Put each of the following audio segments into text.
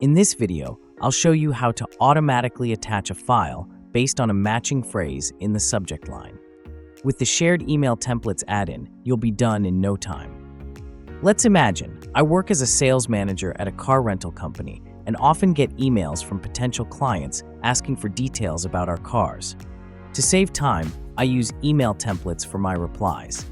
In this video, I'll show you how to automatically attach a file based on a matching phrase in the subject line. With the Shared Email Templates add-in, you'll be done in no time. Let's imagine I work as a sales manager at a car rental company and often get emails from potential clients asking for details about our cars. To save time, I use email templates for my replies.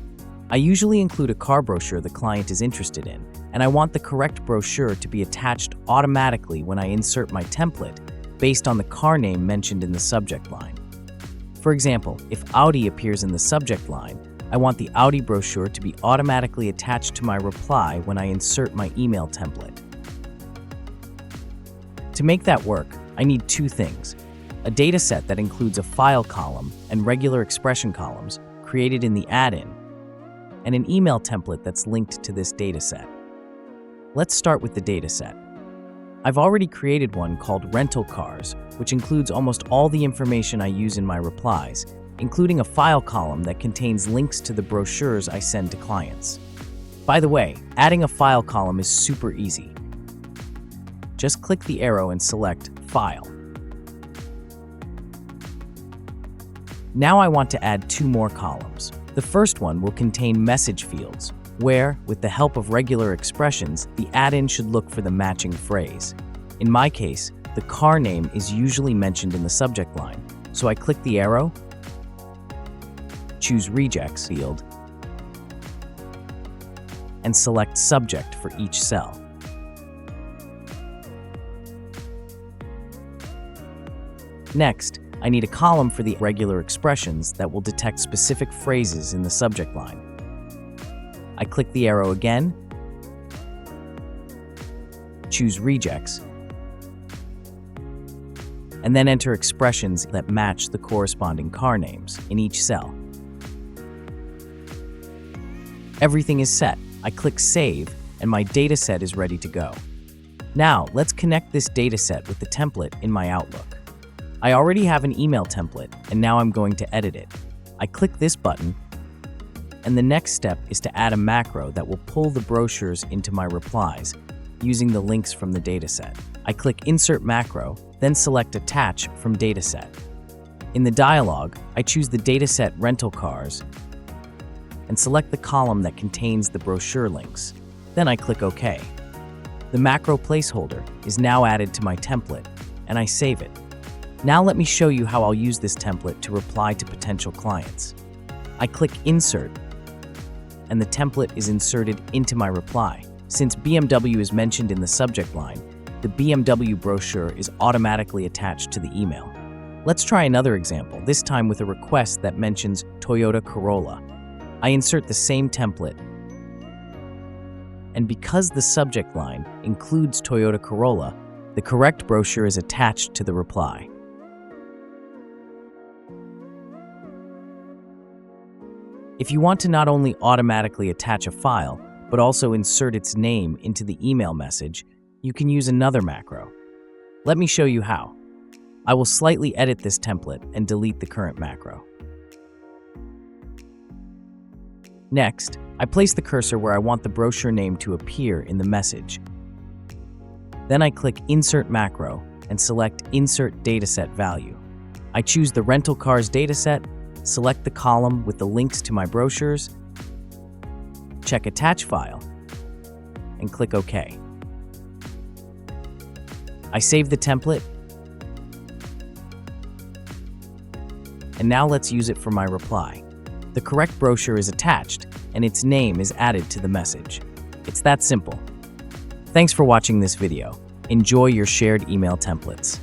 I usually include a car brochure the client is interested in, and I want the correct brochure to be attached automatically when I insert my template based on the car name mentioned in the subject line. For example, if Audi appears in the subject line, I want the Audi brochure to be automatically attached to my reply when I insert my email template. To make that work, I need two things: a dataset that includes a file column and regular expression columns created in the add-in, and an email template that's linked to this dataset. Let's start with the dataset. I've already created one called Rental Cars, which includes almost all the information I use in my replies, including a file column that contains links to the brochures I send to clients. By the way, adding a file column is super easy. Just click the arrow and select File. Now I want to add two more columns. The first one will contain message fields, where, with the help of regular expressions, the add-in should look for the matching phrase. In my case, the car name is usually mentioned in the subject line, so I click the arrow, choose Rejects field, and select Subject for each cell. Next, I need a column for the regular expressions that will detect specific phrases in the subject line. I click the arrow again, choose Rejects, and then enter expressions that match the corresponding car names in each cell. Everything is set. I click Save, and my dataset is ready to go. Now, let's connect this dataset with the template in my Outlook. I already have an email template, and now I'm going to edit it. I click this button, and the next step is to add a macro that will pull the brochures into my replies using the links from the dataset. I click Insert Macro, then select Attach from Dataset. In the dialog, I choose the dataset Rental Cars and select the column that contains the brochure links. Then I click OK. The macro placeholder is now added to my template, and I save it. Now let me show you how I'll use this template to reply to potential clients. I click Insert, and the template is inserted into my reply. Since BMW is mentioned in the subject line, the BMW brochure is automatically attached to the email. Let's try another example, this time with a request that mentions Toyota Corolla. I insert the same template, and because the subject line includes Toyota Corolla, the correct brochure is attached to the reply. If you want to not only automatically attach a file, but also insert its name into the email message, you can use another macro. Let me show you how. I will slightly edit this template and delete the current macro. Next, I place the cursor where I want the brochure name to appear in the message. Then I click Insert Macro and select Insert Dataset Value. I choose the Rental Cars dataset, select the column with the links to my brochures, check Attach File, and click OK. I save the template, and now let's use it for my reply. The correct brochure is attached, and its name is added to the message. It's that simple. Thanks for watching this video. Enjoy your shared email templates.